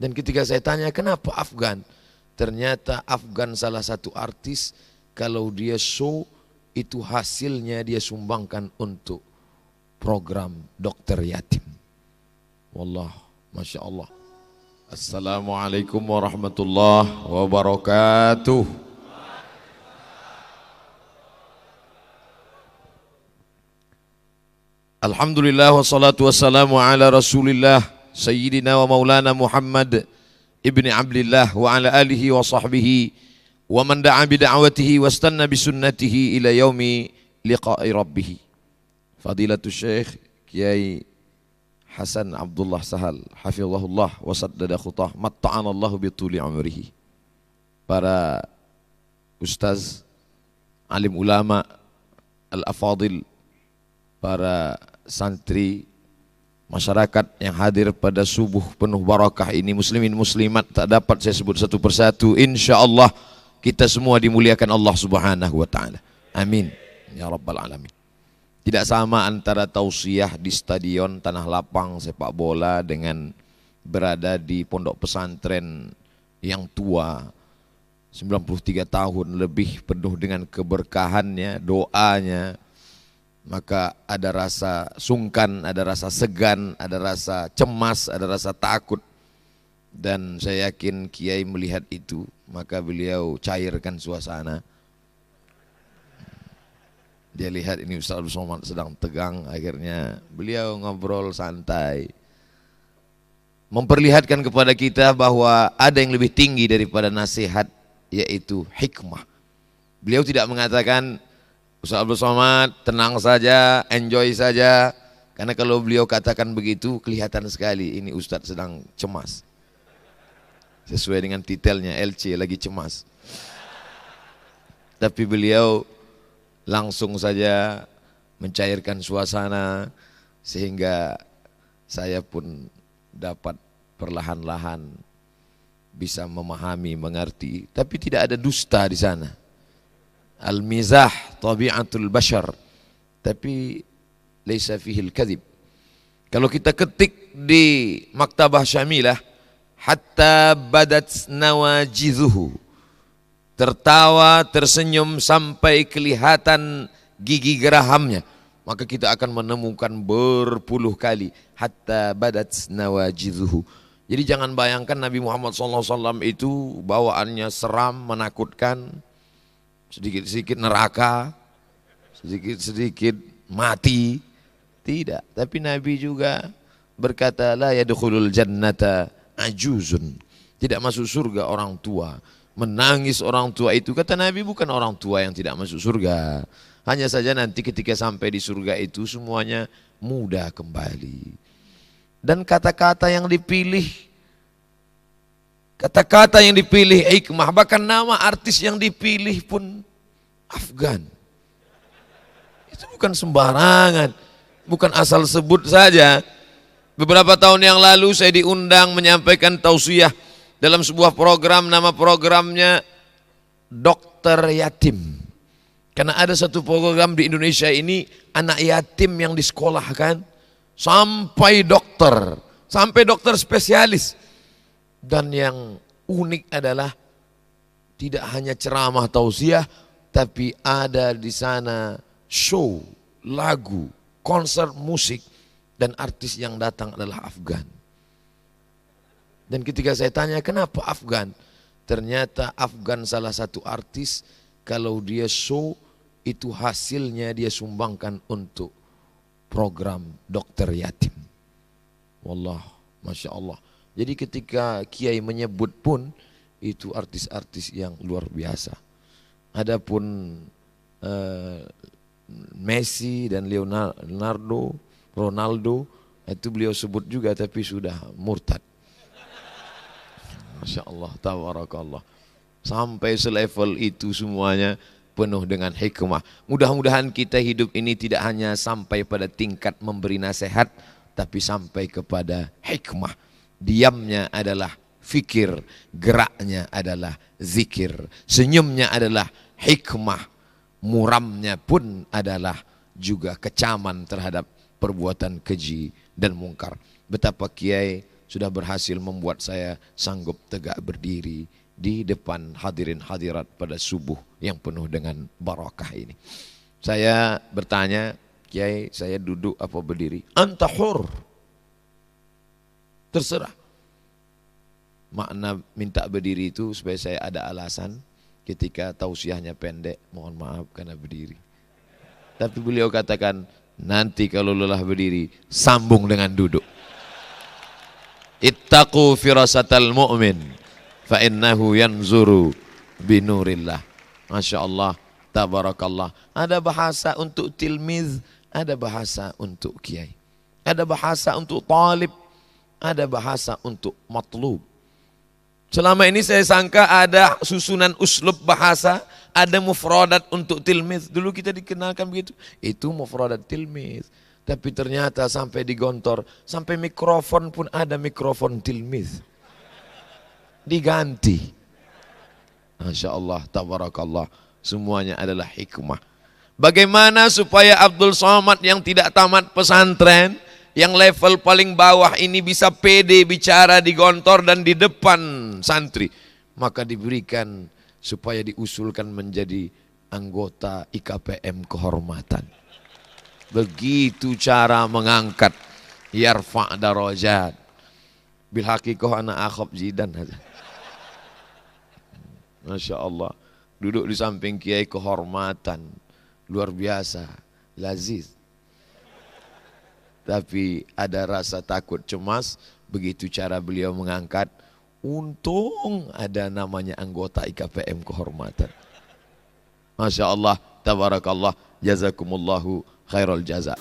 Dan ketika saya tanya kenapa Afgan, ternyata Afgan salah satu artis kalau dia show itu hasilnya dia sumbangkan untuk program dokter yatim. Wallah, Masya Allah. Assalamualaikum warahmatullahi wabarakatuh. Alhamdulillah wassalatu wassalamu ala rasulillah Sayyidina wa maulana Muhammad ibni Abdillah wa ala alihi wa sahbihi wa man da'a bida'watihi wa stanna bisunnatihi ila yaumi liqa'i rabbih. Fadilatul Syekh Kiai Hasan Abdullah Sahal hafizahullah wa saddada khutah matta'anallahu bituli umrihi. Para ustaz, alim ulama, al-afadil, para santri, masyarakat yang hadir pada subuh penuh barakah ini, muslimin muslimat tak dapat saya sebut satu persatu. Insyaallah kita semua dimuliakan Allah Subhanahu wa taala. Amin ya rabbal alamin. Tidak sama antara tausiah di stadion tanah lapang sepak bola dengan berada di pondok pesantren yang tua 93 tahun lebih, penuh dengan keberkahannya, doanya. Maka ada rasa sungkan, ada rasa segan, ada rasa cemas, ada rasa takut. Dan saya yakin Kiai melihat itu, maka beliau cairkan suasana. Dia lihat ini Ustaz Abdul Somad sedang tegang, akhirnya beliau ngobrol santai, memperlihatkan kepada kita bahwa ada yang lebih tinggi daripada nasihat, yaitu hikmah. Beliau tidak mengatakan Ustaz Abdul Somad tenang saja, enjoy saja, karena kalau beliau katakan begitu kelihatan sekali ini Ustaz sedang cemas. Sesuai dengan titelnya, LC lagi cemas. Tapi beliau langsung saja mencairkan suasana sehingga saya pun dapat perlahan-lahan bisa memahami, mengerti. Tapi tidak ada dusta di sana. Al-mizah tabi'atul bashar, tapi laisa fihil kadhib. Kalau kita ketik di Maktabah Syamilah, hatta badat nawajizuhu, tertawa, tersenyum sampai kelihatan gigi gerahamnya, maka kita akan menemukan berpuluh kali hatta badat nawajizuhu. Jadi jangan bayangkan Nabi Muhammad SAW itu bawaannya seram, menakutkan, sedikit-sedikit neraka, sedikit-sedikit mati. Tidak, tapi Nabi juga berkata la yadkhulul jannata ajuzun, tidak masuk surga orang tua. Menangis orang tua itu, kata Nabi, bukan orang tua yang tidak masuk surga, hanya saja nanti ketika sampai di surga itu semuanya mudah kembali. Dan kata-kata yang dipilih, kata-kata yang dipilih hikmah, bahkan nama artis yang dipilih pun Afgan. Itu bukan sembarangan, bukan asal sebut saja. Beberapa tahun yang lalu saya diundang menyampaikan tausiah dalam sebuah program, nama programnya Dokter Yatim. Karena ada satu program di Indonesia ini, anak yatim yang disekolahkan sampai dokter spesialis. Dan yang unik adalah tidak hanya ceramah tausiah, tapi ada di sana show, lagu, konser musik, dan artis yang datang adalah Afgan. Dan ketika saya tanya kenapa Afgan, ternyata Afgan salah satu artis kalau dia show itu hasilnya dia sumbangkan untuk program dokter yatim. Wallah, Masya Allah. Jadi ketika Kiai menyebut pun itu artis-artis yang luar biasa. Adapun Messi dan Ronaldo itu beliau sebut juga tapi sudah murtad. Masya Allah, tabarakallah. Sampai selevel itu semuanya penuh dengan hikmah. Mudah-mudahan kita hidup ini tidak hanya sampai pada tingkat memberi nasihat, tapi sampai kepada hikmah. Diamnya adalah fikir, geraknya adalah zikir, senyumnya adalah hikmah, muramnya pun adalah juga kecaman terhadap perbuatan keji dan mungkar. Betapa Kiai sudah berhasil membuat saya sanggup tegak berdiri di depan hadirin hadirat pada subuh yang penuh dengan barakah ini. Saya bertanya, Kiai, saya duduk apa berdiri? Anta hur. Terserah. Makna minta berdiri itu supaya saya ada alasan ketika tausiahnya pendek, mohon maaf karena berdiri. Tapi beliau katakan, nanti kalau lelah berdiri, sambung dengan duduk. Ittaqu firasatal mu'min fa innahu yanzuru binurillah. Masya Allah, tabarakallah. Ada bahasa untuk tilmiz, ada bahasa untuk kiai. Ada bahasa untuk talib, ada bahasa untuk matlub. Selama ini saya sangka ada susunan uslub bahasa, ada mufradat untuk tilmiz. Dulu kita dikenalkan begitu. Itu mufradat tilmiz. Tapi ternyata sampai di gontor, sampai mikrofon pun ada mikrofon tilmiz. Diganti. Masya Allah, tabarakallah. Semuanya adalah hikmah. Bagaimana supaya Abdul Somad yang tidak tamat pesantren, yang level paling bawah ini bisa pede bicara di gontor dan di depan santri, maka diberikan supaya diusulkan menjadi anggota IKPM kehormatan. Begitu cara mengangkat yarfa' darajat. Bil haqiqah ana akhab jidan. Masya Allah, duduk di samping kiai kehormatan luar biasa, laziz. Tapi ada rasa takut cemas begitu cara beliau mengangkat. Untung ada namanya anggota IKPM kehormatan. Masya Allah, tabarakallah, jazakumullahu khairal jaza.